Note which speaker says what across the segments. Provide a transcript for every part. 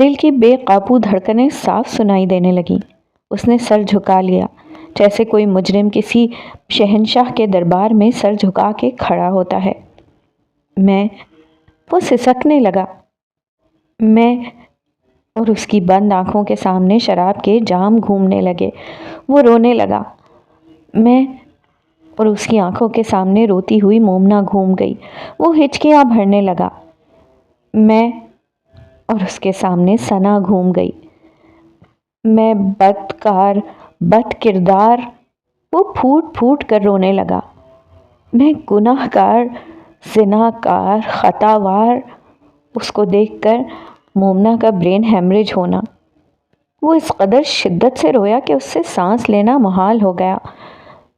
Speaker 1: دل کی بے قابو دھڑکنیں صاف سنائی دینے لگیں۔ اس نے سر جھکا لیا، جیسے کوئی مجرم کسی شہنشاہ کے دربار میں سر جھکا کے کھڑا ہوتا ہے۔ وہ سسکنے لگا۔ اور اس کی بند آنکھوں کے سامنے شراب کے جام گھومنے لگے۔ وہ رونے لگا۔ اور اس کی آنکھوں کے سامنے روتی ہوئی مومنا گھوم گئی۔ وہ ہچکیاں بھرنے لگا۔ اور اس کے سامنے ثنا گھوم گئی۔ بدکار، بد کردار۔ وہ پھوٹ پھوٹ کر رونے لگا۔ گناہ گار، زناکار، خطاوار۔ اس کو دیکھ کر مومنا کا برین ہیمریج ہونا۔ وہ اس قدر شدت سے رویا کہ اس سے سانس لینا محال ہو گیا۔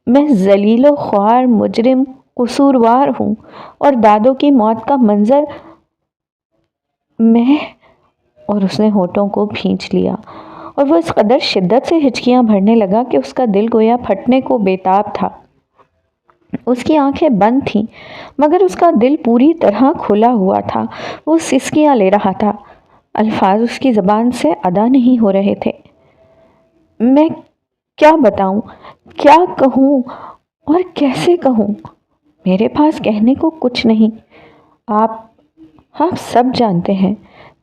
Speaker 1: میں ذلیل و خوار، مجرم، قصوروار ہوں، اور دادوں کی موت کا منظر اور اس نے ہونٹوں کو بھینچ لیا، اور وہ اس قدر شدت سے ہچکیاں بھرنے لگا کہ اس کا دل گویا پھٹنے کو بےتاب تھا۔ اس کی آنکھیں بند تھیں، مگر اس کا دل پوری طرح کھلا ہوا تھا۔ وہ سسکیاں لے رہا تھا۔ الفاظ اس کی زبان سے ادا نہیں ہو رہے تھے۔ میں کیا بتاؤں، کیا کہوں اور کیسے کہوں؟ میرے پاس کہنے کو کچھ نہیں۔ آپ سب جانتے ہیں۔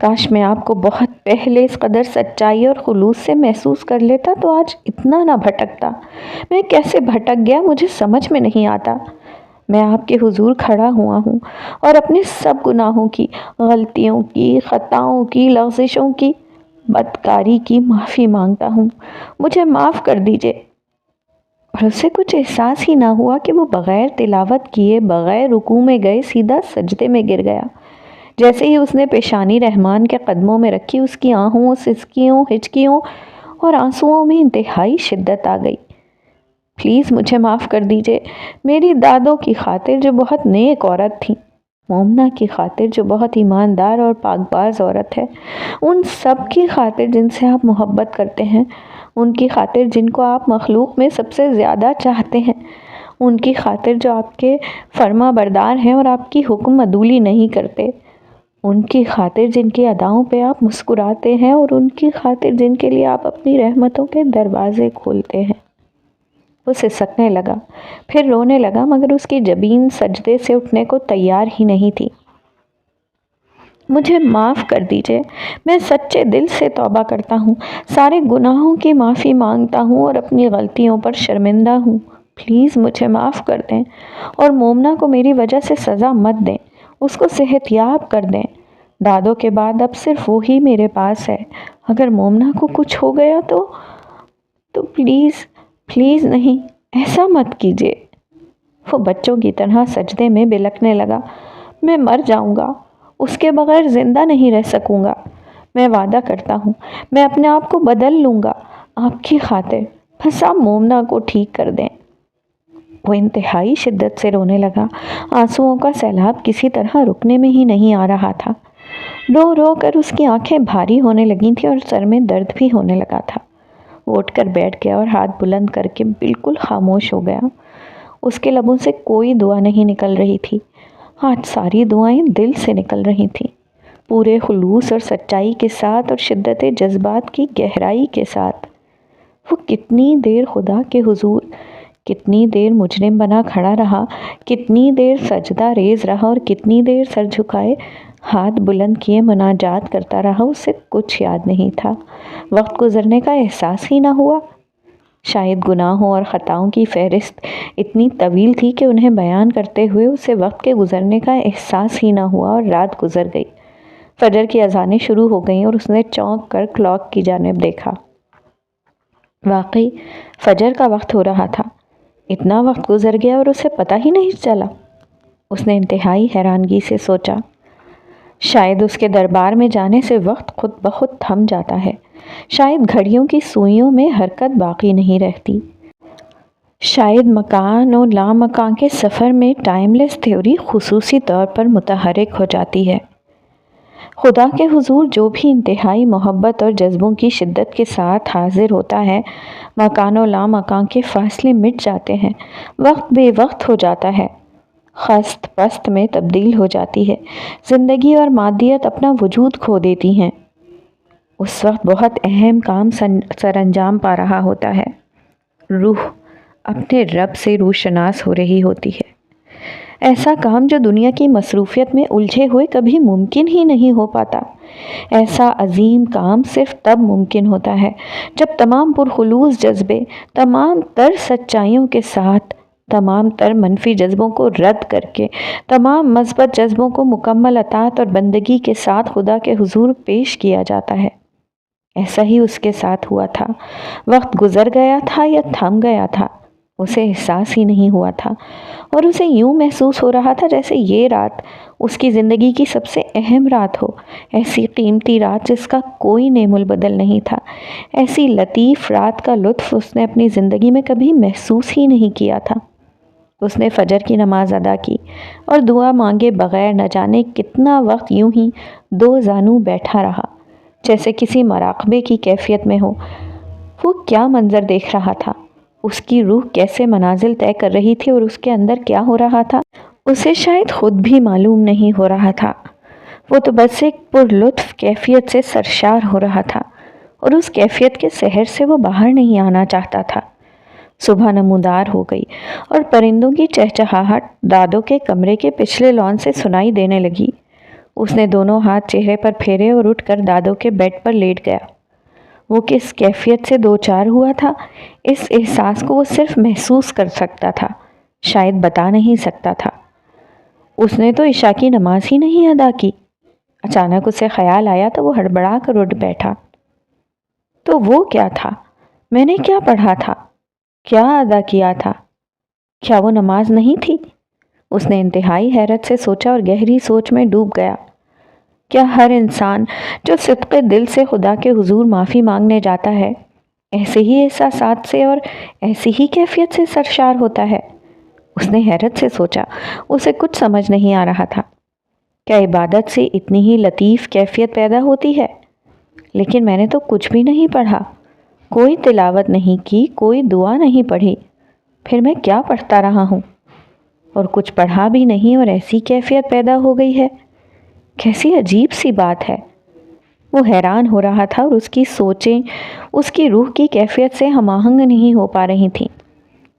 Speaker 1: کاش میں آپ کو بہت پہلے اس قدر سچائی اور خلوص سے محسوس کر لیتا تو آج اتنا نہ بھٹکتا۔ میں کیسے بھٹک گیا مجھے سمجھ میں نہیں آتا۔ میں آپ کے حضور کھڑا ہوا ہوں اور اپنے سب گناہوں کی، غلطیوں کی، خطاؤں کی، لغزشوں کی، بدکاری کی معافی مانگتا ہوں۔ مجھے معاف کر دیجئے۔ اور اسے کچھ احساس ہی نہ ہوا کہ وہ بغیر تلاوت کیے، بغیر رکوع میں گئے سیدھا سجدے میں گر گیا۔ جیسے ہی اس نے پیشانی رحمان کے قدموں میں رکھی، اس کی آہوں، سسکیوں، ہچکیوں اور آنسوؤں میں انتہائی شدت آ گئی۔ پلیز مجھے معاف کر دیجئے، میری دادوں کی خاطر جو بہت نیک عورت تھیں، مومنا کی خاطر جو بہت ایماندار اور پاک باز عورت ہے، ان سب کی خاطر جن سے آپ محبت کرتے ہیں، ان کی خاطر جن کو آپ مخلوق میں سب سے زیادہ چاہتے ہیں، ان کی خاطر جو آپ کے فرما بردار ہیں اور آپ کی حکم عدولی نہیں کرتے، ان کی خاطر جن کی اداؤں پہ آپ مسکراتے ہیں، اور ان کی خاطر جن کے لیے آپ اپنی رحمتوں کے دروازے کھولتے ہیں۔ وہ سسکنے لگا، پھر رونے لگا، مگر اس کی جبین سجدے سے اٹھنے کو تیار ہی نہیں تھی۔ مجھے معاف کر دیجئے، میں سچے دل سے توبہ کرتا ہوں، سارے گناہوں کی معافی مانگتا ہوں اور اپنی غلطیوں پر شرمندہ ہوں۔ پلیز مجھے معاف کر دیں، اور مومنا کو میری وجہ سے سزا مت دیں، اس کو صحت یاب کر دیں۔ دادوں کے بعد اب صرف وہی میرے پاس ہے۔ اگر مومنا کو کچھ ہو گیا تو پلیز نہیں، ایسا مت کیجیے۔ وہ بچوں کی طرح سجدے میں بلکنے لگا۔ میں مر جاؤں گا، اس کے بغیر زندہ نہیں رہ سکوں گا۔ میں وعدہ کرتا ہوں، میں اپنے آپ کو بدل لوں گا آپ کی خاطر، بس آپ مومنا کو ٹھیک کر دیں۔ وہ انتہائی شدت سے رونے لگا۔ آنسوؤں کا سیلاب کسی طرح رکنے میں ہی نہیں آ رہا تھا۔ رو رو کر اس کی آنکھیں بھاری ہونے لگی تھیں اور سر میں درد بھی ہونے لگا تھا۔ وہ اٹھ کر بیٹھ گیا اور ہاتھ بلند کر کے بالکل خاموش ہو گیا۔ اس کے لبوں سے کوئی دعا نہیں نکل رہی تھی۔ آج ساری دعائیں دل سے نکل رہی تھیں، پورے خلوص اور سچائی کے ساتھ اور شدت جذبات کی گہرائی کے ساتھ۔ وہ کتنی دیر خدا کے حضور، کتنی دیر مجرم بنا کھڑا رہا، کتنی دیر سجدہ ریز رہا اور کتنی دیر سر جھکائے ہاتھ بلند کیے مناجات کرتا رہا، اسے کچھ یاد نہیں تھا۔ وقت گزرنے کا احساس ہی نہ ہوا۔ شاید گناہوں اور خطاؤں کی فہرست اتنی طویل تھی کہ انہیں بیان کرتے ہوئے اسے وقت کے گزرنے کا احساس ہی نہ ہوا، اور رات گزر گئی۔ فجر کی اذانیں شروع ہو گئیں اور اس نے چونک کر کلاک کی جانب دیکھا۔ واقعی فجر کا وقت ہو رہا تھا۔ اتنا وقت گزر گیا اور اسے پتہ ہی نہیں چلا۔ اس نے انتہائی حیرانگی سے سوچا، شاید اس کے دربار میں جانے سے وقت خود بخود تھم جاتا ہے، شاید گھڑیوں کی سوئیوں میں حرکت باقی نہیں رہتی، شاید مکان اور لامکان کے سفر میں ٹائم لیس تھیوری خصوصی طور پر متحرک ہو جاتی ہے۔ خدا کے حضور جو بھی انتہائی محبت اور جذبوں کی شدت کے ساتھ حاضر ہوتا ہے، مکان و لامکان کے فاصلے مٹ جاتے ہیں، وقت بے وقت ہو جاتا ہے، خست پست میں تبدیل ہو جاتی ہے، زندگی اور مادیت اپنا وجود کھو دیتی ہیں۔ اس وقت بہت اہم کام سر انجام پا رہا ہوتا ہے۔ روح اپنے رب سے روح شناس ہو رہی ہوتی ہے۔ ایسا کام جو دنیا کی مصروفیت میں الجھے ہوئے کبھی ممکن ہی نہیں ہو پاتا۔ ایسا عظیم کام صرف تب ممکن ہوتا ہے جب تمام پرخلوص جذبے، تمام تر سچائیوں کے ساتھ، تمام تر منفی جذبوں کو رد کر کے، تمام مثبت جذبوں کو مکمل اطاعت اور بندگی کے ساتھ خدا کے حضور پیش کیا جاتا ہے۔ ایسا ہی اس کے ساتھ ہوا تھا۔ وقت گزر گیا تھا یا تھم گیا تھا، اسے احساس ہی نہیں ہوا تھا، اور اسے یوں محسوس ہو رہا تھا جیسے یہ رات اس کی زندگی کی سب سے اہم رات ہو، ایسی قیمتی رات جس کا کوئی نعم البدل نہیں تھا، ایسی لطیف رات کا لطف اس نے اپنی زندگی میں کبھی محسوس ہی نہیں کیا تھا۔ اس نے فجر کی نماز ادا کی اور دعا مانگے بغیر نہ جانے کتنا وقت یوں ہی دو زانو بیٹھا رہا، جیسے کسی مراقبے کی کیفیت میں ہو۔ وہ کیا منظر دیکھ رہا تھا، اس کی روح کیسے منازل طے کر رہی تھی اور اس کے اندر کیا ہو رہا تھا، اسے شاید خود بھی معلوم نہیں ہو رہا تھا۔ وہ تو بس ایک پرلطف کیفیت سے سرشار ہو رہا تھا، اور اس کیفیت کے سحر سے وہ باہر نہیں آنا چاہتا تھا۔ صبح نمودار ہو گئی اور پرندوں کی چہچہاہٹ دادو کے کمرے کے پچھلے لان سے سنائی دینے لگی۔ اس نے دونوں ہاتھ چہرے پر پھیرے اور اٹھ کر دادو کے بیڈ پر لیٹ گیا۔ وہ کس کیفیت سے دوچار ہوا تھا، اس احساس کو وہ صرف محسوس کر سکتا تھا، شاید بتا نہیں سکتا تھا۔ اس نے تو عشاء کی نماز ہی نہیں ادا کی۔ اچانک اسے خیال آیا تو وہ ہڑبڑا کر اٹھ بیٹھا۔ تو وہ کیا تھا؟ میں نے کیا پڑھا تھا؟ کیا ادا کیا تھا؟ کیا وہ نماز نہیں تھی؟ اس نے انتہائی حیرت سے سوچا اور گہری سوچ میں ڈوب گیا۔ کیا ہر انسان جو صدق دل سے خدا کے حضور معافی مانگنے جاتا ہے، ایسے ہی احساسات سے اور ایسی ہی کیفیت سے سرشار ہوتا ہے؟ اس نے حیرت سے سوچا، اسے کچھ سمجھ نہیں آ رہا تھا۔ کیا عبادت سے اتنی ہی لطیف کیفیت پیدا ہوتی ہے؟ لیکن میں نے تو کچھ بھی نہیں پڑھا، کوئی تلاوت نہیں کی، کوئی دعا نہیں پڑھی، پھر میں کیا پڑھتا رہا ہوں؟ اور کچھ پڑھا بھی نہیں اور ایسی کیفیت پیدا ہو گئی ہے، کیسی عجیب سی بات ہے۔ وہ حیران ہو رہا تھا اور اس کی سوچیں اس کی روح کی کیفیت سے ہم آہنگ نہیں ہو پا رہی تھیں۔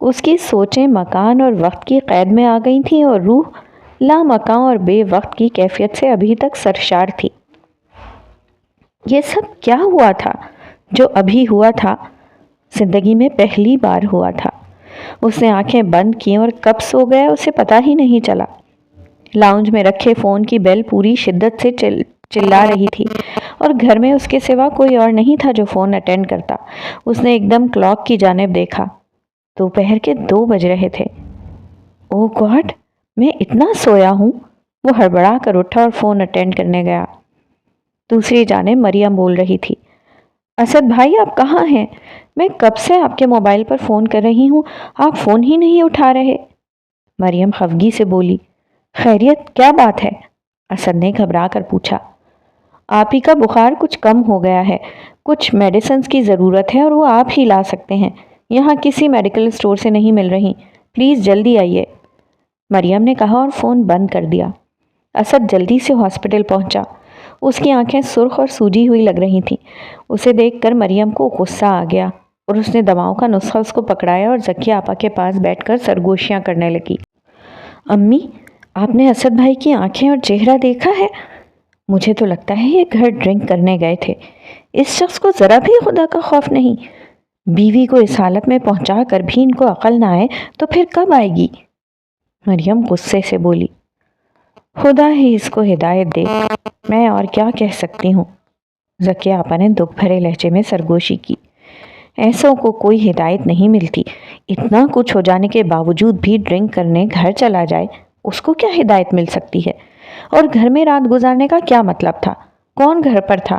Speaker 1: اس کی سوچیں مکان اور وقت کی قید میں آ گئی تھیں اور روح لامکاں اور بے وقت کی کیفیت سے ابھی تک سرشار تھی۔ یہ سب کیا ہوا تھا جو ابھی ہوا تھا؟ زندگی میں پہلی بار ہوا تھا۔ اس نے آنکھیں بند کی اور کب سو گیا اسے پتہ ہی نہیں چلا۔ لاؤنج میں رکھے فون کی بیل پوری شدت سے چلا رہی تھی اور گھر میں اس کے سوا کوئی اور نہیں تھا جو فون اٹینڈ کرتا۔ اس نے ایک دم کلاک کی جانب دیکھا، دوپہر کے 2 بج رہے تھے۔ اوہ گاڈ، میں اتنا سویا ہوں؟ وہ ہڑبڑا کر اٹھا اور فون اٹینڈ کرنے گیا۔ دوسری جانب مریم بول رہی تھی، اسد بھائی آپ کہاں ہیں؟ میں کب سے آپ کے موبائل پر فون کر رہی ہوں، آپ فون ہی نہیں اٹھا رہے۔ مریم خفگی سے بولی، خیریت کیا بات ہے؟ اسد نے گھبرا کر پوچھا۔ آپ ہی کا بخار کچھ کم ہو گیا ہے، کچھ میڈیسنز کی ضرورت ہے اور وہ آپ ہی لا سکتے ہیں، یہاں کسی میڈیکل اسٹور سے نہیں مل رہی، پلیز جلدی آئیے، مریم نے کہا اور فون بند کر دیا۔ اسد جلدی سے ہاسپٹل پہنچا۔ اس کی آنکھیں سرخ اور سوجی ہوئی لگ رہی تھیں۔ اسے دیکھ کر مریم کو غصہ آ گیا اور اس نے دواؤں کا نسخہ اس کو پکڑایا اور ذکیہ آپا کے پاس بیٹھ کر سرگوشیاں کرنے لگی۔ امی، آپ نے اسد بھائی کی آنکھیں اور چہرہ دیکھا ہے؟ مجھے تو لگتا ہے یہ گھر ڈرنک کرنے گئے تھے۔ اس شخص کو ذرا بھی خدا کا خوف نہیں۔ بیوی کو اس حالت میں پہنچا کر بھی ان کو عقل نہ آئے تو پھر کب آئے گی؟ مریم غصے سے بولی، خدا ہی اس کو ہدایت دے، میں اور کیا کہہ سکتی ہوں؟ ذکیہ آپا نے دکھ بھرے لہجے میں سرگوشی کی۔ ایسوں کو کوئی ہدایت نہیں ملتی، اتنا کچھ ہو جانے کے باوجود بھی ڈرنک کرنے گھر چلا جائے، اس کو کیا ہدایت مل سکتی ہے؟ اور گھر میں رات گزارنے کا کیا مطلب تھا؟ کون گھر پر تھا؟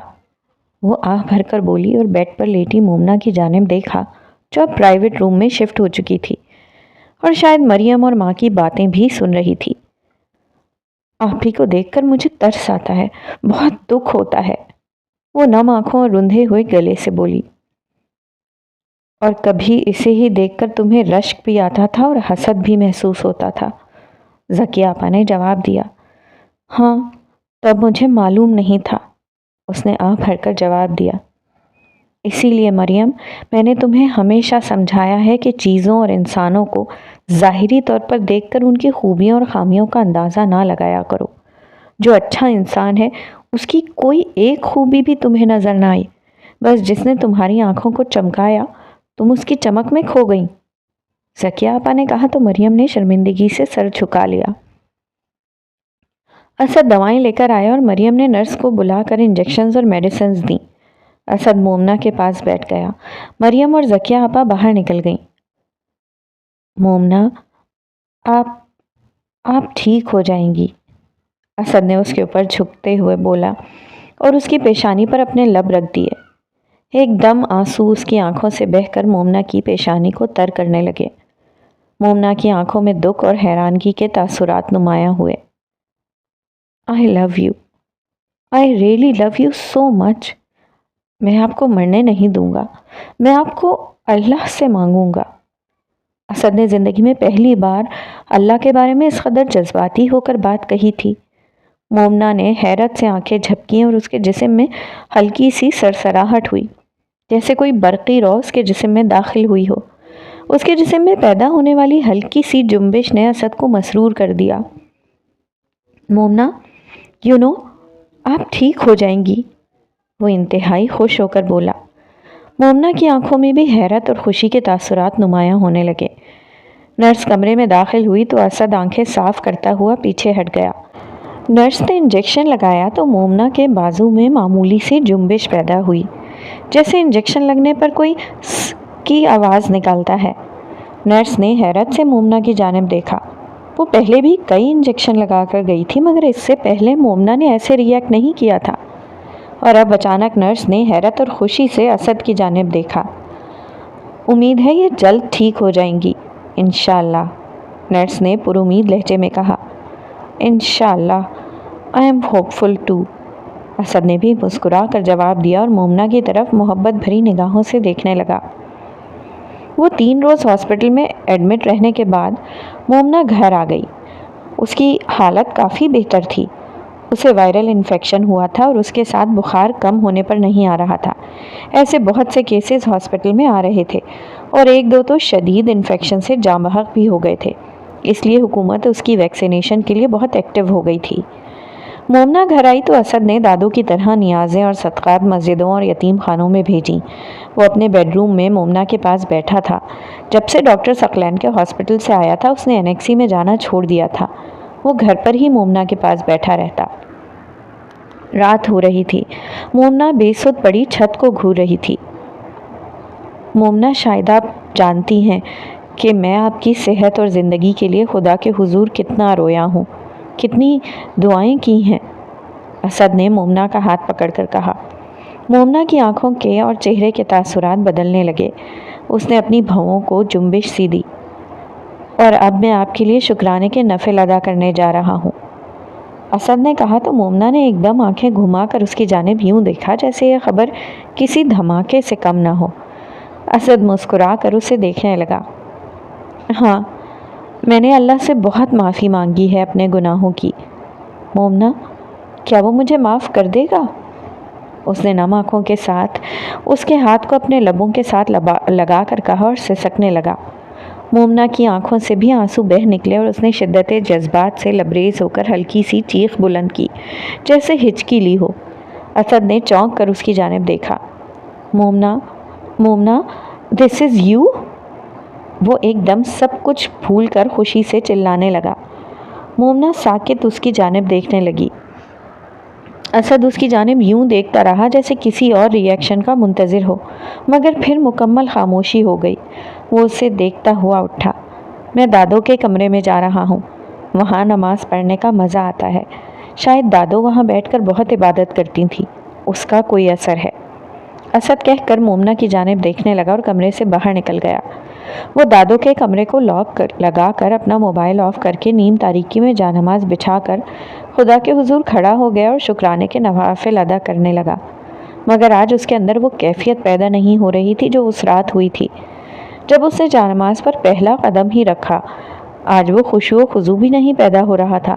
Speaker 1: وہ آہ بھر کر بولی اور بیڈ پر لیٹی مومنہ کی جانب دیکھا جو اب پرائیویٹ روم میں شفٹ ہو چکی تھی اور شاید مریم اور ماں کی باتیں بھی سن رہی تھی۔ آپ ہی کو دیکھ کر مجھے ترس آتا ہے، بہت دکھ ہوتا ہے، وہ نم آنکھوں اور رندھے ہوئے گلے سے بولی۔ اور کبھی اسے ہی دیکھ کر تمہیں رشک بھی آتا تھا اور حسد بھی محسوس ہوتا تھا، ذکیہ آپا نے جواب دیا۔ ہاں، تب مجھے معلوم نہیں تھا، اس نے آہ بھر کر جواب دیا۔ اسی لیے مریم، میں نے تمہیں ہمیشہ سمجھایا ہے کہ چیزوں اور انسانوں کو ظاہری طور پر دیکھ کر ان کی خوبیوں اور خامیوں کا اندازہ نہ لگایا کرو۔ جو اچھا انسان ہے اس کی کوئی ایک خوبی بھی تمہیں نظر نہ آئی، بس جس نے تمہاری آنکھوں کو چمکایا تم اس کی چمک میں کھو گئیں۔ ذکیہ آپا نے کہا تو مریم نے شرمندگی سے سر جھکا لیا۔ اسد دوائیں لے کر آیا اور مریم نے نرس کو بلا کر انجیکشنز اور میڈیسنز دیں۔ اسد مومنہ کے پاس بیٹھ گیا۔ مریم اور ذکیہ آپا باہر نکل گئیں۔ مومنہ، آپ ٹھیک ہو جائیں گی، اسد نے اس کے اوپر جھکتے ہوئے بولا اور اس کی پیشانی پر اپنے لب رکھ دیے۔ ایک دم آنسو اس کی آنکھوں سے بہہ کر مومنہ کی پیشانی کو تر کرنے لگے۔ مومنہ کی آنکھوں میں دکھ اور حیرانگی کے تاثرات نمایاں ہوئے۔ I love you. I really love you so much. میں آپ کو مرنے نہیں دوں گا، میں آپ کو اللہ سے مانگوں گا۔ اسد نے زندگی میں پہلی بار اللہ کے بارے میں اس قدر جذباتی ہو کر بات کہی تھی۔ مومنہ نے حیرت سے آنکھیں جھپکیں اور اس کے جسم میں ہلکی سی سرسراہٹ ہوئی، جیسے کوئی برقی رو اس کے جسم میں داخل ہوئی ہو۔ اس کے جسم میں پیدا ہونے والی ہلکی سی جنبش نے اسد کو مسرور کر دیا۔ مومنہ، آپ ٹھیک ہو جائیں گی، وہ انتہائی خوش ہو کر بولا۔ مومنہ کی آنکھوں میں بھی حیرت اور خوشی کے تاثرات نمایاں ہونے لگے۔ نرس کمرے میں داخل ہوئی تو اسد آنکھیں صاف کرتا ہوا پیچھے ہٹ گیا۔ نرس نے انجیکشن لگایا تو مومنہ کے بازو میں معمولی سی جنبش پیدا ہوئی، جیسے انجیکشن لگنے پر کوئی س کی آواز نکالتا ہے۔ نرس نے حیرت سے مومنہ کی جانب دیکھا۔ وہ پہلے بھی کئی انجیکشن لگا کر گئی تھی، مگر اس سے پہلے مومنہ نے ایسے ریئیکٹ نہیں کیا تھا، اور اب اچانک نرس نے حیرت اور خوشی سے اسد کی جانب دیکھا۔ امید ہے یہ جلد ٹھیک ہو جائیں گی، انشاءاللہ، نرس نے پر امید لہجے میں کہا۔ انشاءاللہ، I am hopeful too, Asad نے بھی مسکرا کر جواب دیا اور مومنہ کی طرف محبت بھری نگاہوں سے دیکھنے لگا۔ وہ 3 روز ہاسپٹل میں ایڈمٹ رہنے کے بعد مومنہ گھر آ گئی۔ اس کی حالت کافی بہتر تھی۔ اسے وائرل انفیکشن ہوا تھا اور اس کے ساتھ بخار کم ہونے پر نہیں آ رہا تھا۔ ایسے بہت سے کیسز ہاسپٹل میں آ رہے تھے اور 1-2 تو شدید انفیکشن سے جاں بحق بھی ہو گئے تھے، اس لیے حکومت اس کی ویکسینیشن کے لیے بہت ایکٹیو ہو گئی تھی۔ مومنہ گھر آئی تو اسد نے دادو کی طرح نیازیں اور صدقات مسجدوں اور یتیم خانوں میں بھیجیں۔ وہ اپنے بیڈ روم میں مومنہ کے پاس بیٹھا تھا۔ جب سے ڈاکٹر ثقلین کے ہاسپٹل سے آیا تھا اس نے انیکسی میں جانا چھوڑ دیا تھا۔ وہ گھر پر ہی مومنہ کے پاس بیٹھا رہتا۔ رات ہو رہی تھی۔ مومنہ بے سود پڑی چھت کو گھور رہی تھی۔ مومنہ، شاید آپ جانتی ہیں کہ میں آپ کی صحت اور زندگی کے لیے خدا کے حضور کتنا رویا ہوں، کتنی دعائیں کی ہیں، اسد نے مومنہ کا ہاتھ پکڑ کر کہا۔ مومنہ کی آنکھوں کے اور چہرے کے تاثرات بدلنے لگے۔ اس نے اپنی بھووں کو جنبش سی دی۔ اور اب میں آپ کے لیے شکرانے کے نفل ادا کرنے جا رہا ہوں، اسد نے کہا تو مومنہ نے ایک دم آنکھیں گھما کر اس کی جانب یوں دیکھا جیسے یہ خبر کسی دھماکے سے کم نہ ہو۔ اسد مسکرا کر اسے دیکھنے لگا۔ ہاں، میں نے اللہ سے بہت معافی مانگی ہے اپنے گناہوں کی۔ مومنہ، کیا وہ مجھے معاف کر دے گا؟ اس نے نم آنکھوں کے ساتھ اس کے ہاتھ کو اپنے لبوں کے ساتھ لگا کر کہا اور سسکنے لگا۔ مومنہ کی آنکھوں سے بھی آنسو بہہ نکلے اور اس نے شدت جذبات سے لبریز ہو کر ہلکی سی چیخ بلند کی جیسے ہچکی لی ہو۔ اسد نے چونک کر اس کی جانب دیکھا۔ مومنہ، دس از یو؟ وہ ایک دم سب کچھ بھول کر خوشی سے چلانے لگا۔ مومنہ ساکت اس کی جانب دیکھنے لگی۔ اسد اس کی جانب یوں دیکھتا رہا جیسے کسی اور ری ایکشن کا منتظر ہو، مگر پھر مکمل خاموشی ہو گئی۔ وہ اسے دیکھتا ہوا اٹھا۔ میں دادو کے کمرے میں جا رہا ہوں، وہاں نماز پڑھنے کا مزہ آتا ہے، شاید دادو وہاں بیٹھ کر بہت عبادت کرتی تھیں، اس کا کوئی اثر ہے، اسد کہہ کر مومنہ کی جانب دیکھنے لگا اور کمرے سے باہر نکل گیا۔ وہ دادو کے کمرے کو لاک لگا کر اپنا موبائل آف کر کے نیم تاریکی میں جا نماز بچھا کر خدا کے حضور کھڑا ہو گیا اور شکرانے کے نوافل ادا کرنے لگا، مگر آج اس کے اندر وہ کیفیت پیدا نہیں ہو رہی تھی جو اس رات ہوئی تھی جب اس نے جا نماز پر پہلا قدم ہی رکھا۔ آج وہ خشوع و خضوع بھی نہیں پیدا ہو رہا تھا۔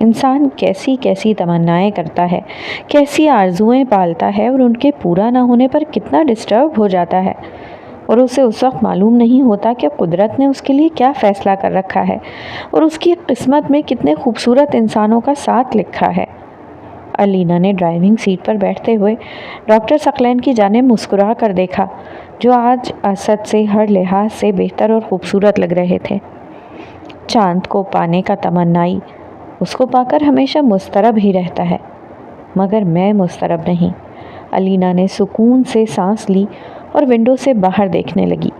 Speaker 1: انسان کیسی کیسی تمنائیں کرتا ہے، کیسی آرزوئیں پالتا ہے اور ان کے پورا نہ ہونے پر کتنا ڈسٹرب ہو جاتا ہے، اور اسے اس وقت معلوم نہیں ہوتا کہ قدرت نے اس کے لیے کیا فیصلہ کر رکھا ہے اور اس کی قسمت میں کتنے خوبصورت انسانوں کا ساتھ لکھا ہے۔ علینا نے ڈرائیونگ سیٹ پر بیٹھتے ہوئے ڈاکٹر ثقلین کی جانب مسکرا کر دیکھا، جو آج اسد سے ہر لحاظ سے بہتر اور خوبصورت لگ رہے تھے۔ چاند کو پانے کا تمنائی اس کو پا کر ہمیشہ مضطرب ہی رہتا ہے، مگر میں مضطرب نہیں۔ علینا نے سکون سے سانس لی اور ونڈو سے باہر دیکھنے لگی۔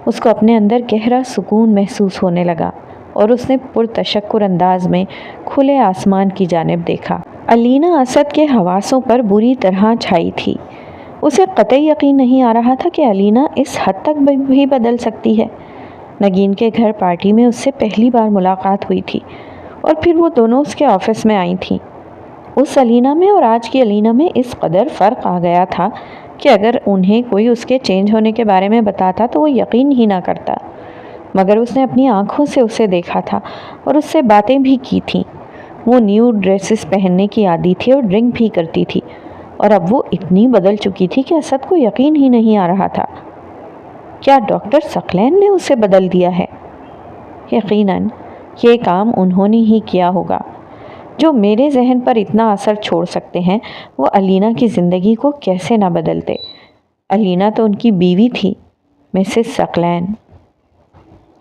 Speaker 1: اس کو اپنے اندر گہرا سکون محسوس ہونے لگا اور اس نے پرتشکر انداز میں کھلے آسمان کی جانب دیکھا۔ علینا اسد کے حواسوں پر بری طرح چھائی تھی۔ اسے قطعی یقین نہیں آ رہا تھا کہ علینا اس حد تک بھی بدل سکتی ہے۔ نگین کے گھر پارٹی میں اس سے پہلی بار ملاقات ہوئی تھی اور پھر وہ دونوں اس کے آفس میں آئی تھیں۔ اس علینا میں اور آج کی علینا میں اس قدر فرق آ گیا تھا کہ اگر انہیں کوئی اس کے چینج ہونے کے بارے میں بتاتا تو وہ یقین ہی نہ کرتا، مگر اس نے اپنی آنکھوں سے اسے دیکھا تھا اور اس سے باتیں بھی کی تھیں۔ وہ نیو ڈریسز پہننے کی عادی تھی اور ڈرنک بھی کرتی تھی، اور اب وہ اتنی بدل چکی تھی کہ اسد کو یقین ہی نہیں آ رہا تھا۔ کیا ڈاکٹر ثقلین نے اسے بدل دیا ہے؟ یقیناً یہ کام انہوں نے ہی کیا ہوگا۔ جو میرے ذہن پر اتنا اثر چھوڑ سکتے ہیں وہ علینا کی زندگی کو کیسے نہ بدلتے۔ علینا تو ان کی بیوی تھی، Mrs Saqlain.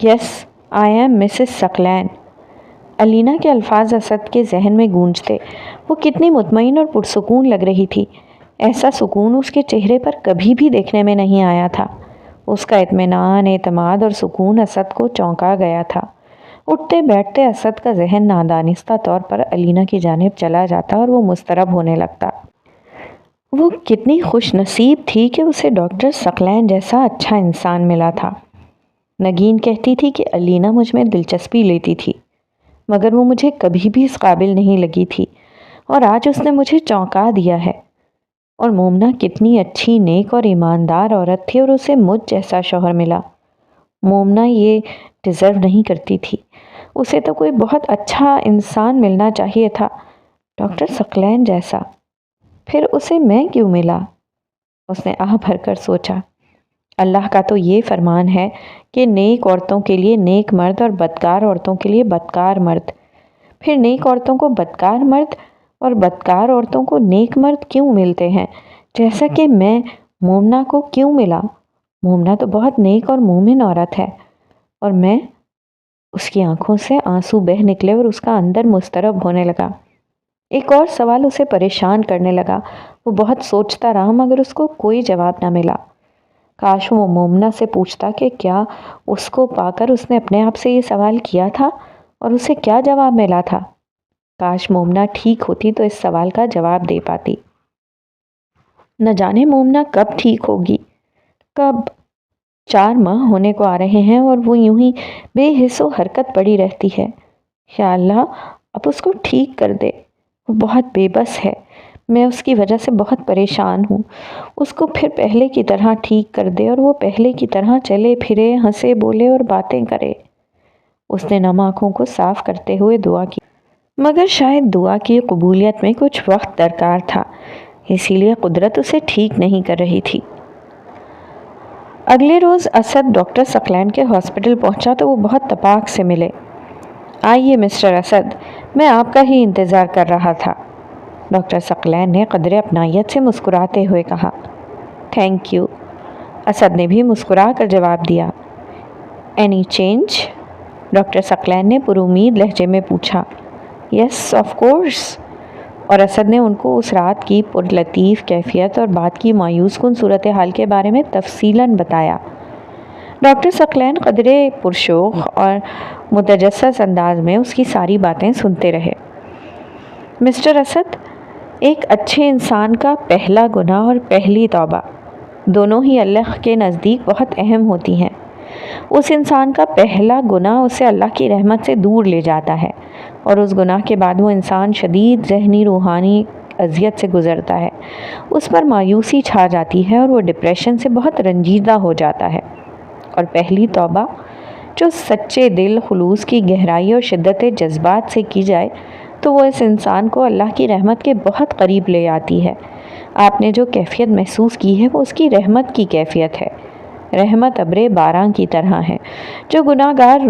Speaker 1: Yes, I am Mrs Saqlain. Alina کے الفاظ اسد کے ذہن میں گونجتے۔ وہ کتنی مطمئن اور پرسکون لگ رہی تھی۔ ایسا سکون اس کے چہرے پر کبھی بھی دیکھنے میں نہیں آیا تھا۔ اس کا اطمینان، اعتماد اور سکون اسد کو چونکا گیا تھا۔ اٹھتے بیٹھتے اسد کا ذہن نادانستہ طور پر علینا کی جانب چلا جاتا اور وہ مضطرب ہونے لگتا۔ وہ کتنی خوش نصیب تھی کہ اسے ڈاکٹر ثقلین جیسا اچھا انسان ملا تھا۔ نگین کہتی تھی کہ علینا مجھ میں دلچسپی لیتی تھی، مگر وہ مجھے کبھی بھی اس قابل نہیں لگی تھی، اور آج اس نے مجھے چونکا دیا ہے۔ اور مومنہ کتنی اچھی، نیک اور ایماندار عورت تھی اور اسے مجھ جیسا شوہر ملا۔ مومنہ یہ ڈیزرو نہیں کرتی تھی، اسے تو کوئی بہت اچھا انسان ملنا چاہیے تھا، ڈاکٹر ثقلین جیسا۔ پھر اسے میں کیوں ملا؟ اس نے آہ بھر کر سوچا۔ اللہ کا تو یہ فرمان ہے کہ نیک عورتوں کے لیے نیک مرد اور بدکار عورتوں کے لیے بدکار مرد۔ پھر نیک عورتوں کو بدکار مرد اور بدکار عورتوں کو نیک مرد کیوں ملتے ہیں، جیسا کہ میں مومنہ کو کیوں ملا؟ مومنہ تو بہت نیک اور مومن عورت ہے، اور میں؟ اس کی آنکھوں سے آنسو بہہ نکلے اور اس کا اندر مضطرب ہونے لگا۔ ایک اور سوال اسے پریشان کرنے لگا۔ وہ بہت سوچتا رہا مگر اس کو کوئی جواب نہ ملا۔ کاش وہ مومنہ سے پوچھتا کہ کیا اس کو پا کر اس نے اپنے آپ سے یہ سوال کیا تھا اور اسے کیا جواب ملا تھا۔ کاش مومنہ ٹھیک ہوتی تو اس سوال کا جواب دے پاتی۔ نہ جانے مومنہ کب ٹھیک ہوگی، کب؟ 4 ماہ ہونے کو آ رہے ہیں اور وہ یوں ہی بے حس و حرکت پڑی رہتی ہے۔ یا اللہ اب اس کو ٹھیک کر دے، وہ بہت بے بس ہے، میں اس کی وجہ سے بہت پریشان ہوں۔ اس کو پھر پہلے کی طرح ٹھیک کر دے اور وہ پہلے کی طرح چلے پھرے، ہنسے بولے اور باتیں کرے۔ اس نے نم آنکھوں کو صاف کرتے ہوئے دعا کی، مگر شاید دعا کی قبولیت میں کچھ وقت درکار تھا، اسی لیے قدرت اسے ٹھیک نہیں کر رہی تھی۔ اگلے روز اسد ڈاکٹر ثقلین کے ہاسپٹل پہنچا تو وہ بہت تپاک سے ملے۔ آئیے مسٹر اسد، میں آپ کا ہی انتظار کر رہا تھا، ڈاکٹر ثقلین نے قدرے اپنائیت سے مسکراتے ہوئے کہا۔ تھینک یو، اسد نے بھی مسکرا کر جواب دیا۔ Any change? ڈاکٹر ثقلین نے پر امید لہجے میں پوچھا۔ یس آف کورس، اور اسد نے ان کو اس رات کی پر لطیف کیفیت اور بات کی مایوس کن صورتحال کے بارے میں تفصیلاً بتایا۔ ڈاکٹر ثقلین قدرے پرشوق اور متجسس انداز میں اس کی ساری باتیں سنتے رہے۔ مسٹر اسد، ایک اچھے انسان کا پہلا گناہ اور پہلی توبہ دونوں ہی اللہ کے نزدیک بہت اہم ہوتی ہیں۔ اس انسان کا پہلا گناہ اسے اللہ کی رحمت سے دور لے جاتا ہے، اور اس گناہ کے بعد وہ انسان شدید ذہنی روحانی اذیت سے گزرتا ہے، اس پر مایوسی چھا جاتی ہے اور وہ ڈپریشن سے بہت رنجیدہ ہو جاتا ہے۔ اور پہلی توبہ جو سچے دل، خلوص کی گہرائی اور شدت جذبات سے کی جائے تو وہ اس انسان کو اللہ کی رحمت کے بہت قریب لے آتی ہے۔ آپ نے جو کیفیت محسوس کی ہے وہ اس کی رحمت کی کیفیت ہے۔ رحمت ابر باران کی طرح ہے جو گناہ گار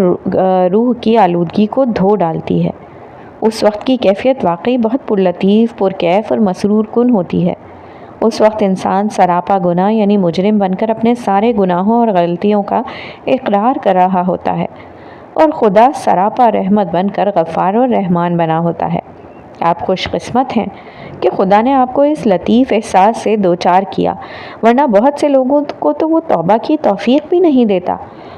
Speaker 1: روح کی آلودگی کو دھو ڈالتی ہے۔ اس وقت کی کیفیت واقعی بہت پرلطیف، پرکیف اور مسرور کن ہوتی ہے۔ اس وقت انسان سراپا گناہ یعنی مجرم بن کر اپنے سارے گناہوں اور غلطیوں کا اقرار کر رہا ہوتا ہے، اور خدا سراپا رحمت بن کر غفار اور رحمان بنا ہوتا ہے۔ آپ خوش قسمت ہیں کہ خدا نے آپ کو اس لطیف احساس سے دوچار کیا، ورنہ بہت سے لوگوں کو تو وہ توبہ کی توفیق بھی نہیں دیتا۔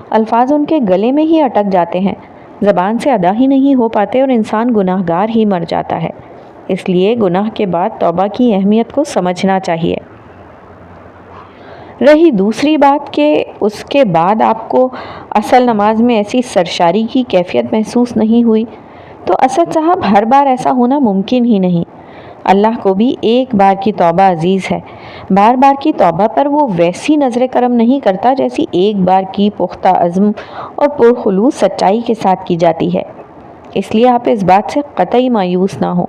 Speaker 1: الفاظ ان کے گلے میں ہی اٹک جاتے ہیں، زبان سے ادا ہی نہیں ہو پاتے، اور انسان گناہ گار ہی مر جاتا ہے۔ اس لیے گناہ کے بعد توبہ کی اہمیت کو سمجھنا چاہیے۔ رہی دوسری بات کہ اس کے بعد آپ کو اصل نماز میں ایسی سرشاری کی کیفیت محسوس نہیں ہوئی، تو اسد صاحب ہر بار ایسا ہونا ممکن ہی نہیں۔ اللہ کو بھی ایک بار کی توبہ عزیز ہے۔ بار بار کی توبہ پر وہ ویسی نظر کرم نہیں کرتا جیسی ایک بار کی پختہ عزم اور پرخلوص سچائی کے ساتھ کی جاتی ہے۔ اس لیے آپ اس بات سے قطعی مایوس نہ ہوں۔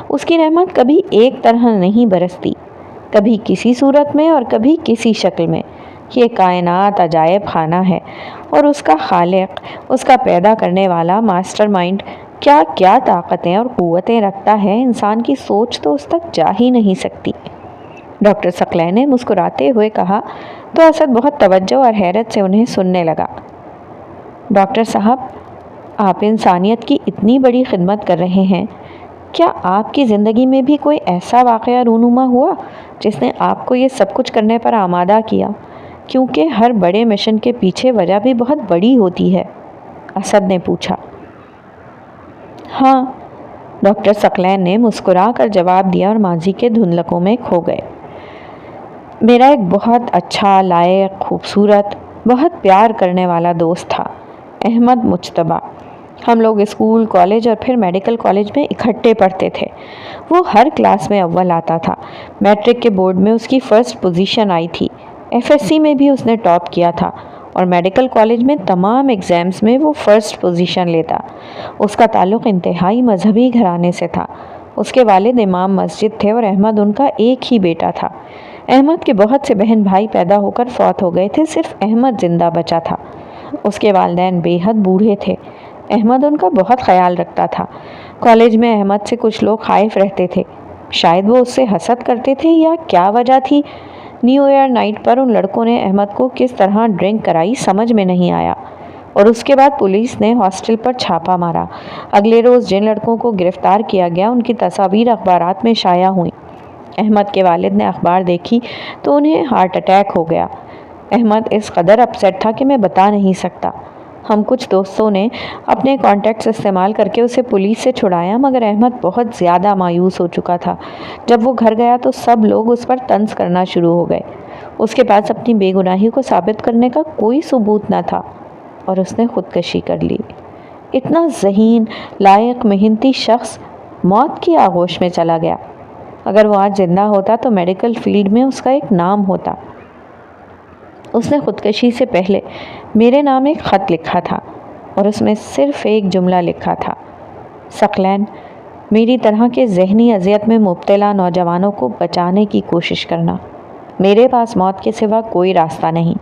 Speaker 1: اس کی رحمت کبھی ایک طرح نہیں برستی، کبھی کسی صورت میں اور کبھی کسی شکل میں۔ یہ کائنات عجائب خانہ ہے، اور اس کا خالق، اس کا پیدا کرنے والا ماسٹر مائنڈ کیا کیا طاقتیں اور قوتیں رکھتا ہے، انسان کی سوچ تو اس تک جا ہی نہیں سکتی۔ ڈاکٹر ثقلین نے مسکراتے ہوئے کہا تو اسد بہت توجہ اور حیرت سے انہیں سننے لگا۔ ڈاکٹر صاحب، آپ انسانیت کی اتنی بڑی خدمت کر رہے ہیں، کیا آپ کی زندگی میں بھی کوئی ایسا واقعہ رونما ہوا جس نے آپ کو یہ سب کچھ کرنے پر آمادہ کیا؟ کیونکہ ہر بڑے مشن کے پیچھے وجہ بھی بہت بڑی ہوتی ہے، اسد نے پوچھا۔ ہاں، ڈاکٹر ثقلین نے مسکرا کر جواب دیا اور ماضی کے دھندلکوں میں کھو گئے۔ میرا ایک بہت اچھا، لائق، خوبصورت، بہت پیار کرنے والا دوست تھا، احمد مجتبیٰ۔ ہم لوگ اسکول، کالج اور پھر میڈیکل کالج میں اکٹھے پڑھتے تھے۔ وہ ہر کلاس میں اول آتا تھا۔ میٹرک کے بورڈ میں اس کی فرسٹ پوزیشن آئی تھی، ایف ایس سی میں بھی اس نے ٹاپ کیا تھا، اور میڈیکل کالج میں تمام ایگزامز میں وہ فرسٹ پوزیشن لیتا۔ اس کا تعلق انتہائی مذہبی گھرانے سے تھا۔ اس کے والد امام مسجد تھے اور احمد ان کا ایک ہی بیٹا تھا۔ احمد کے بہت سے بہن بھائی پیدا ہو کر فوت ہو گئے تھے، صرف احمد زندہ بچا تھا۔ اس کے والدین بے حد بوڑھے تھے۔ احمد ان کا بہت خیال رکھتا تھا۔ کالج میں احمد سے کچھ لوگ خائف رہتے تھے، شاید وہ اس سے حسد کرتے تھے یا کیا وجہ تھی۔ نیو ایئر نائٹ پر ان لڑکوں نے احمد کو کس طرح ڈرنک کرائی سمجھ میں نہیں آیا، اور اس کے بعد پولیس نے ہاسٹل پر چھاپا مارا۔ اگلے روز جن لڑکوں کو گرفتار کیا گیا ان کی تصاویر اخبارات میں شائع ہوئیں۔ احمد کے والد نے اخبار دیکھی تو انہیں ہارٹ اٹیک ہو گیا۔ احمد اس قدر اپسیٹ تھا کہ میں بتا نہیں سکتا۔ ہم کچھ دوستوں نے اپنے کانٹیکٹس استعمال کر کے اسے پولیس سے چھڑایا، مگر احمد بہت زیادہ مایوس ہو چکا تھا۔ جب وہ گھر گیا تو سب لوگ اس پر طنز کرنا شروع ہو گئے۔ اس کے پاس اپنی بے گناہی کو ثابت کرنے کا کوئی ثبوت نہ تھا، اور اس نے خودکشی کر لی۔ اتنا ذہین، لائق، محنتی شخص موت کی آغوش میں چلا گیا۔ اگر وہ آج زندہ ہوتا تو میڈیکل فیلڈ میں اس کا ایک نام ہوتا۔ اس نے خودکشی سے پہلے میرے نام ایک خط لکھا تھا، اور اس میں صرف ایک جملہ لکھا تھا: ثقلین، میری طرح کے ذہنی اذیت میں مبتلا نوجوانوں کو بچانے کی کوشش کرنا۔ میرے پاس موت کے سوا کوئی راستہ نہیں۔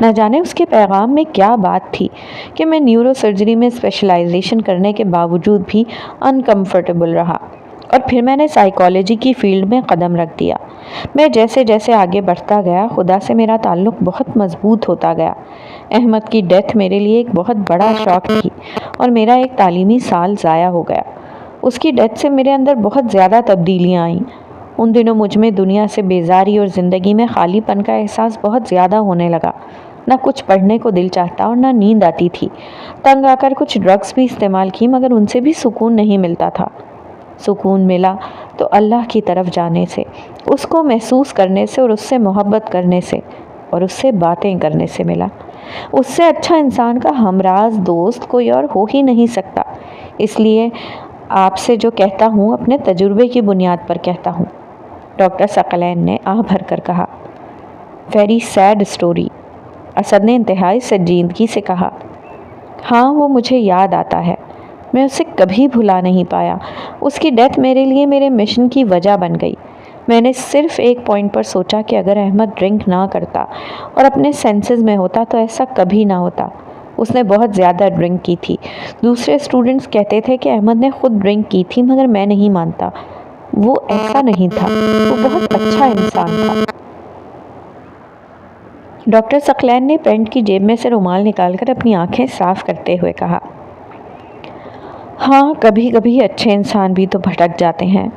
Speaker 1: نہ جانے اس کے پیغام میں کیا بات تھی کہ میں نیورو سرجری میں اسپیشلائزیشن کرنے کے باوجود بھی انکمفرٹیبل رہا، اور پھر میں نے سائیکالوجی کی فیلڈ میں قدم رکھ دیا۔ میں جیسے جیسے آگے بڑھتا گیا، خدا سے میرا تعلق بہت مضبوط ہوتا گیا۔ احمد کی ڈیتھ میرے لیے ایک بہت بڑا شاک تھی، اور میرا ایک تعلیمی سال ضائع ہو گیا۔ اس کی ڈیتھ سے میرے اندر بہت زیادہ تبدیلیاں آئیں۔ ان دنوں مجھ میں دنیا سے بیزاری اور زندگی میں خالی پن کا احساس بہت زیادہ ہونے لگا۔ نہ کچھ پڑھنے کو دل چاہتا اور نہ نیند آتی تھی۔ تنگ آ کر کچھ ڈرگس بھی استعمال کی، مگر ان سے بھی سکون نہیں ملتا تھا۔ سکون ملا تو اللہ کی طرف جانے سے، اس کو محسوس کرنے سے اور اس سے محبت کرنے سے اور اس سے باتیں کرنے سے ملا۔ اس سے اچھا انسان کا ہمراز دوست کوئی اور ہو ہی نہیں سکتا۔ اس لیے آپ سے جو کہتا ہوں اپنے تجربے کی بنیاد پر کہتا ہوں۔ ڈاکٹر ثقلین نے آہ بھر کر کہا۔ ویری سیڈ اسٹوری، اسد نے انتہائی سنجیدگی سے کہا۔ ہاں، وہ مجھے یاد آتا ہے۔ میں اسے کبھی بھلا نہیں پایا۔ اس کی ڈیتھ میرے لیے میرے مشن کی وجہ بن گئی۔ میں نے صرف ایک پوائنٹ پر سوچا کہ اگر احمد ڈرنک نہ کرتا اور اپنے سینسز میں ہوتا تو ایسا کبھی نہ ہوتا۔ اس نے بہت زیادہ ڈرنک کی تھی۔ دوسرے اسٹوڈنٹس کہتے تھے کہ احمد نے خود ڈرنک کی تھی، مگر میں نہیں مانتا۔ وہ ایسا نہیں تھا، وہ بہت اچھا انسان تھا۔ ڈاکٹر ثقلین نے پینٹ کی جیب میں سے رومال نکال کر اپنی آنکھیں صاف کرتے ہوئے کہا، ہاں کبھی کبھی اچھے انسان بھی تو بھٹک جاتے ہیں۔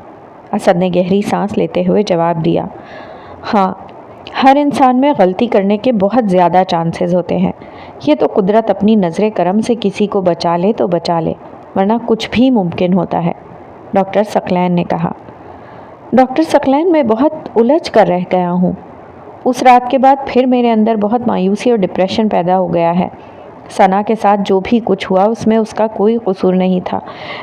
Speaker 1: اسد نے گہری سانس لیتے ہوئے جواب دیا، ہاں ہر انسان میں غلطی کرنے کے بہت زیادہ چانسز ہوتے ہیں۔ یہ تو قدرت اپنی نظر کرم سے کسی کو بچا لے تو بچا لے، ورنہ کچھ بھی ممکن ہوتا ہے، ڈاکٹر ثقلین نے کہا۔ ڈاکٹر ثقلین، میں بہت الجھ کر رہ گیا ہوں۔ اس رات کے بعد پھر میرے اندر بہت مایوسی اور ڈپریشن پیدا ہو گیا ہے۔ ثنا کے ساتھ جو بھی کچھ ہوا اس میں اس کا کوئی قصور نہیں تھا،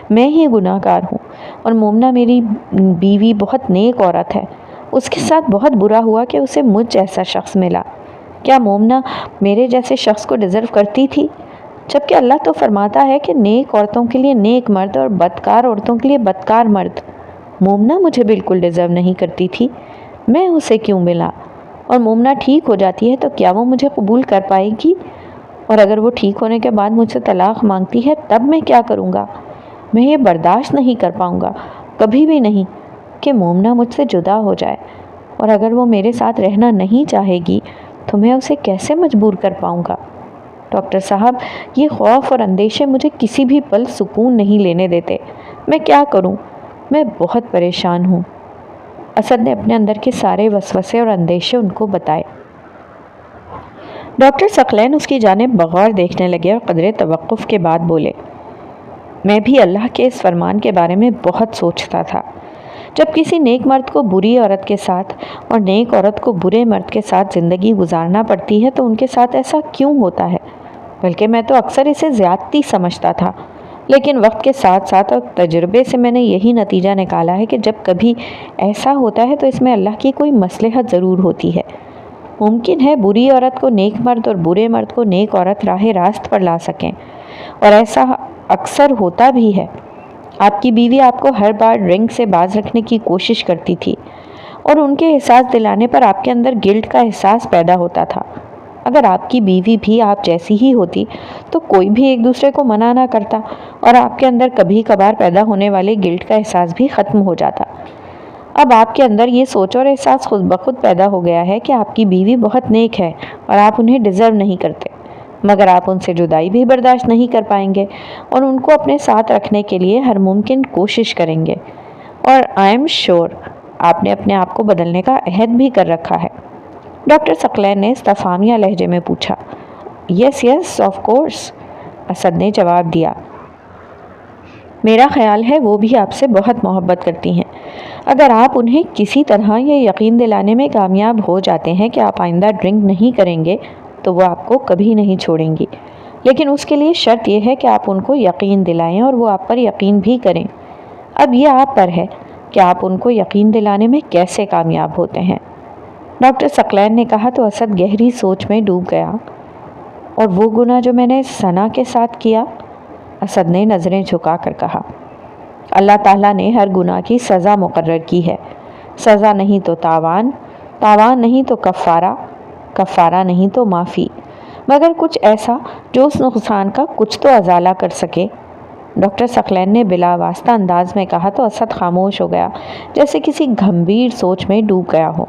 Speaker 1: میں ہی گناہ گار ہوں۔ اور مومنہ میری بیوی بہت نیک عورت ہے، اس کے ساتھ بہت برا ہوا کہ اسے مجھ جیسا شخص ملا۔ کیا مومنہ میرے جیسے شخص کو ڈیزرو کرتی تھی؟ جبکہ اللہ تو فرماتا ہے کہ نیک عورتوں کے لیے نیک مرد اور بدکار عورتوں کے لیے بدکار مرد۔ مومنہ مجھے بالکل ڈیزرو نہیں کرتی تھی، میں اسے کیوں ملا؟ اور مومنہ ٹھیک ہو جاتی ہے تو کیا وہ مجھے قبول کر پائے گی؟ اور اگر وہ ٹھیک ہونے کے بعد مجھ سے طلاق مانگتی ہے تب میں کیا کروں گا؟ میں یہ برداشت نہیں کر پاؤں گا، کبھی بھی نہیں، کہ مومنہ مجھ سے جدا ہو جائے۔ اور اگر وہ میرے ساتھ رہنا نہیں چاہے گی تو میں اسے کیسے مجبور کر پاؤں گا؟ ڈاکٹر صاحب، یہ خوف اور اندیشے مجھے کسی بھی پل سکون نہیں لینے دیتے۔ میں کیا کروں؟ میں بہت پریشان ہوں۔ اسد نے اپنے اندر کے سارے وسوسے اور اندیشے ان کو بتائے۔ ڈاکٹر ثقلین اس کی جانب بغور دیکھنے لگے اور قدرے توقف کے بعد بولے، میں بھی اللہ کے اس فرمان کے بارے میں بہت سوچتا تھا۔ جب کسی نیک مرد کو بری عورت کے ساتھ اور نیک عورت کو برے مرد کے ساتھ زندگی گزارنا پڑتی ہے تو ان کے ساتھ ایسا کیوں ہوتا ہے؟ بلکہ میں تو اکثر اسے زیادتی سمجھتا تھا، لیکن وقت کے ساتھ ساتھ اور تجربے سے میں نے یہی نتیجہ نکالا ہے کہ جب کبھی ایسا ہوتا ہے تو اس میں اللہ کی کوئی مصلحت ضرور ہوتی ہے۔ ممکن ہے بری عورت کو نیک مرد اور برے مرد کو نیک عورت راہ راست پر لا سکیں، اور ایسا اکثر ہوتا بھی ہے۔ آپ کی بیوی آپ کو ہر بار ڈرنک سے باز رکھنے کی کوشش کرتی تھی، اور ان کے احساس دلانے پر آپ کے اندر گلٹ کا احساس پیدا ہوتا تھا۔ اگر آپ کی بیوی بھی آپ جیسی ہی ہوتی تو کوئی بھی ایک دوسرے کو منع نہ کرتا، اور آپ کے اندر کبھی کبھار پیدا ہونے والے گلٹ کا احساس بھی ختم ہو جاتا۔ اب آپ کے اندر یہ سوچ اور احساس خود بخود پیدا ہو گیا ہے کہ آپ کی بیوی بہت نیک ہے اور آپ انہیں ڈیزرو نہیں کرتے، مگر آپ ان سے جدائی بھی برداشت نہیں کر پائیں گے اور ان کو اپنے ساتھ رکھنے کے لیے ہر ممکن کوشش کریں گے، اور آئی ایم شیور آپ نے اپنے آپ کو بدلنے کا عہد بھی کر رکھا ہے۔ ڈاکٹر ثقلین نے استفہامیہ لہجے میں پوچھا۔ یس یس آف کورس، اسد نے جواب دیا۔ میرا خیال ہے وہ بھی آپ سے بہت محبت کرتی ہیں۔ اگر آپ انہیں کسی طرح یہ یقین دلانے میں کامیاب ہو جاتے ہیں کہ آپ آئندہ ڈرنک نہیں کریں گے تو وہ آپ کو کبھی نہیں چھوڑیں گی، لیکن اس کے لیے شرط یہ ہے کہ آپ ان کو یقین دلائیں اور وہ آپ پر یقین بھی کریں۔ اب یہ آپ پر ہے کہ آپ ان کو یقین دلانے میں کیسے کامیاب ہوتے ہیں۔ ڈاکٹر ثقلین نے کہا تو اسد گہری سوچ میں ڈوب گیا۔ اور وہ گناہ جو میں نے ثنا کے ساتھ کیا؟ اسد نے نظریں جھکا کر کہا، اللہ تعالیٰ نے ہر گناہ کی سزا مقرر کی ہے۔ سزا نہیں تو تاوان، تاوان نہیں تو کفارہ، کفارہ نہیں تو معافی، مگر کچھ ایسا جو اس نقصان کا کچھ تو ازالہ کر سکے۔ ڈاکٹر ثقلین نے بلا واسطہ انداز میں کہا تو اسد خاموش ہو گیا، جیسے کسی گمبھیر سوچ میں ڈوب گیا ہو۔